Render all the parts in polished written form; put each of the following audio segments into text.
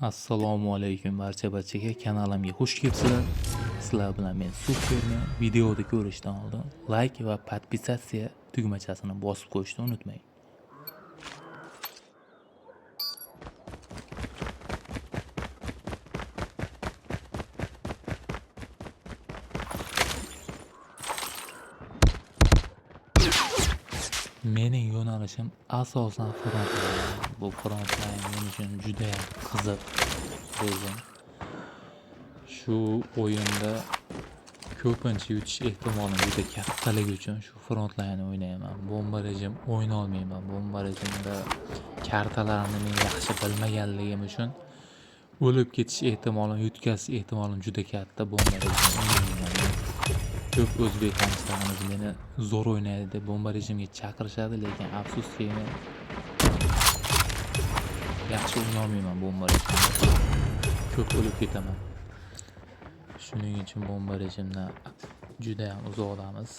Assalomu alaykum barchaga kanalimga xush kelibsizlar. Sizlar bilan men Superman. Videoni ko'rishdan oldin like va podpisatsiya tugmachasini bosib qo'yishni unutmang. Mening yo'nalishim asosan frontline. Bu frontline men uchun juda ham qiziq rejim. Shu o'yinda ko'pincha yutish ehtimolim juda kattaligi uchun shu frontline o'ynayman. Bomba rejim o'yna olmayman. Bomba rejimda kartalarni men yaxshi bilmaganligim uchun o'lib ketish ehtimolim, yutkazish ehtimolim juda katta. Bomba rejim o'ynayman. Ko'p o'zbek hamyurtlarimiz meni zo'r o'ynaydi deb bomba rejimga chaqirishadi, lekin afsuski men yaxshi o'ynay olmayman bomba rejimda. Ko'p o'lib ketaman. Shuning uchun bomba rejimdan juda ham uzoqdamiz.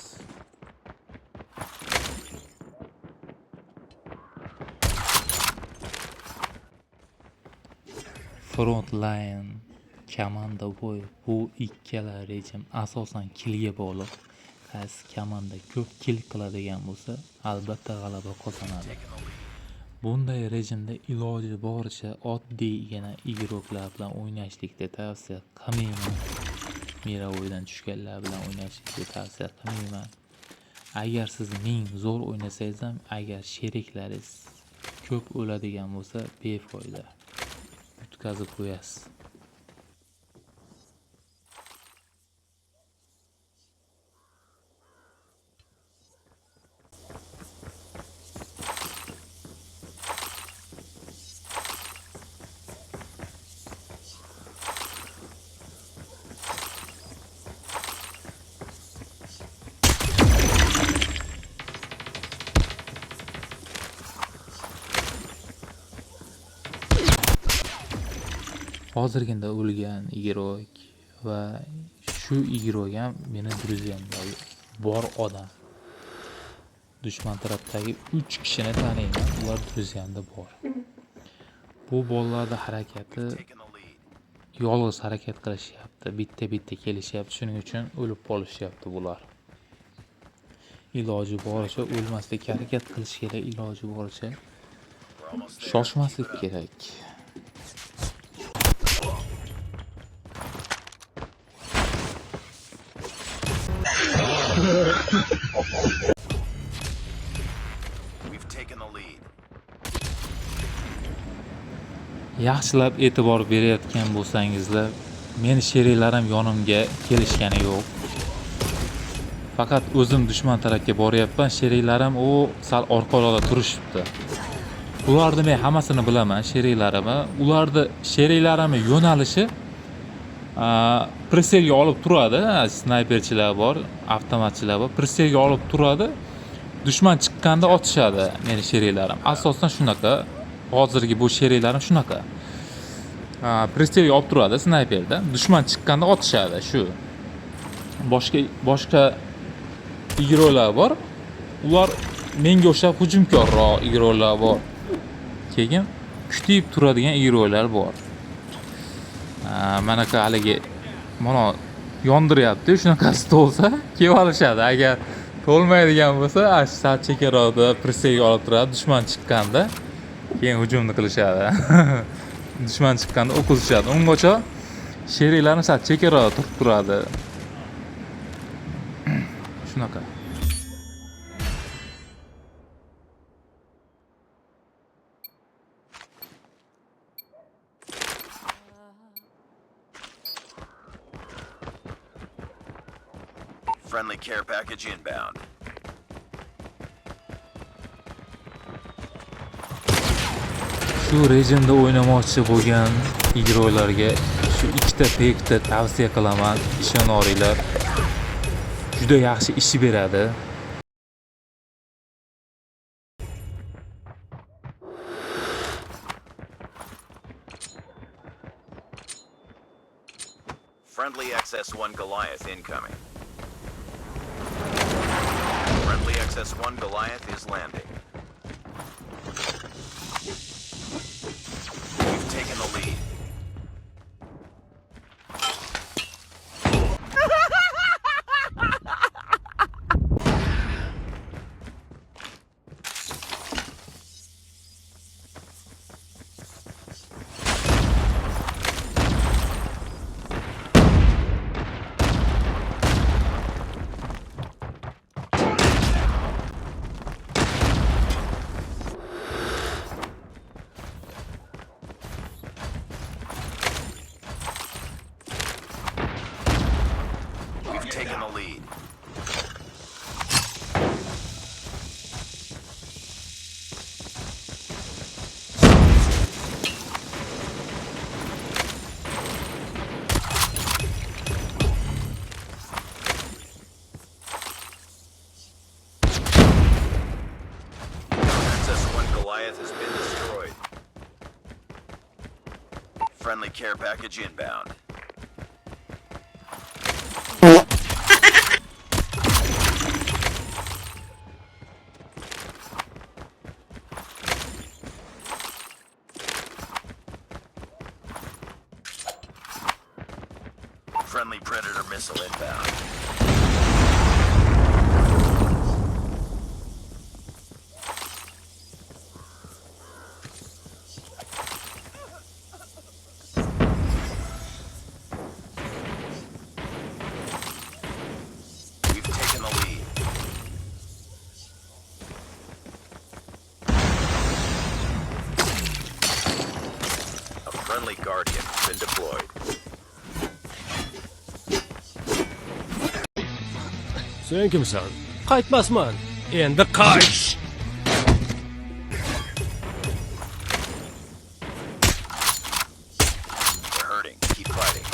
Frontline, komanda bo'y, bu ikkala rejim asosan killga bog'liq. Qaysi komanda ko'p kill qiladigan bo'lsa, albatta g'alaba qozonadi. Bunday rejimda iloji boricha oddiygina igroklar bilan o'ynashlikni tavsiya qilmayman. Miravoydan tushganlar bilan o'ynashlikni tavsiya qilmayman. Agar siz ming zo'r o'ynasangiz ham, agar sheriklaringiz ko'p o'ladigan bo'lsa, befoyda yutkazib qo'yasiz. Hozirgina o'lgan igrok va shu igrok ham meni druzyamda bor odam. Dushman tarafdagi 3 kishini taniyman, ular druzyamda bor. Bu bolalarda harakati yolg'iz harakat qilishyapti, bitta kelishyapti, shuning uchun o'lib qolishyapti bular. Iloji boricha o'lmaslikka harakat qilish kerak, iloji boricha shoshmaslik kerak. Yaxshilab e'tibor berayotgan bo'lsangizlar, meni sheriklarim yonimga kelishgani yo'q. Faqat o'zim dushman tarafga boryapman, sheriklarim sal orqaroqda turishibdi. Ularni men hammasini bilaman, sheriklarimni. Ularni sheriklarimni yo'nalishi priselga olib turadi, snayperchilar bor, avtomatchilar bor, priselga olib turadi. Dushman chiqqanda otishadi meni sheriklarim. Asosan shunaqa. Hozirgi bu sheriklarim shunaqa. Priselga olib turadi snayperda. Dushman chiqqanda otishadi shu. Boshqa igroklar bor. Ular menga o'xshab hujumkorroq igroklar bor. Keyin kutib turadigan igroklar bor. Mana haligi mana yondiryapti, shunaqasi to'lsa kelib olishadi. Agar to'lmaydigan bo'lsa, sal chekkaroqda priselga olib turadi, dushman chiqqanda keyin hujumni qilishadi. Dushman chiqqanda o'q uzishadi. Ungacha sheriklarim sal chekkaroqda turib turadi. Shunaqa. Friendly care package inbound. Shu rejimda o'ynamoqchi bo'lgan igroklarga shu ikkita pekni tavsiya qilaman. Ishonaveringlar. Juda yaxshi ish beradi. Friendly XS-1 Goliath incoming. Friendly XS-1 Goliath is landing. We've taken the lead. the lead. XS-1 Goliath has been destroyed. Friendly care package inbound. Friendly Predator missile inbound. We've taken the lead. A friendly Guardian has been deployed. Sen kimsan? Qaytmasman. Endi qayt. They're hurting. Keep fighting.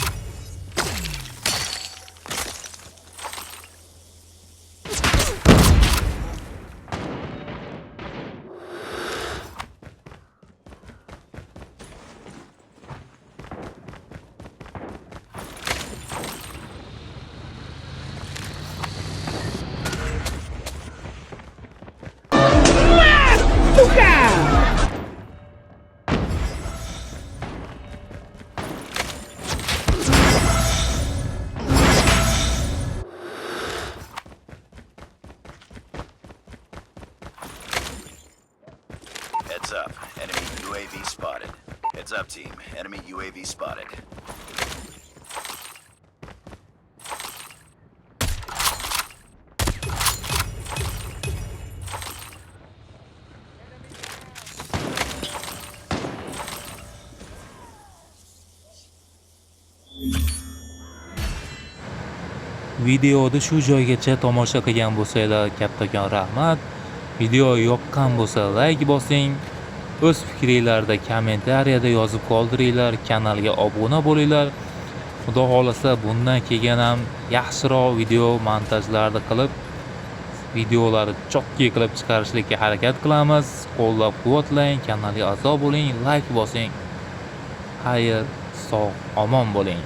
Heads up. Enemy UAV spotted. Heads up, team. Enemy UAV spotted. Videoni shu joygacha tomosha qilgan bo'lsanglar kattakon rahmat. Video yoqqan bo'lsa like bosing. O'z fikringlarni kommentariyada yozib qoldiringlar, kanalga obuna bo'linglar. Xudo xolasa bundan keyin ham yaxshiroq video montajlarni qilib, videolarni chokki qilib chiqarishga harakat qilamiz. Qo'llab-quvvatlang, kanalga a'zo bo'ling, like bosing. Xayr, sog', omon bo'ling.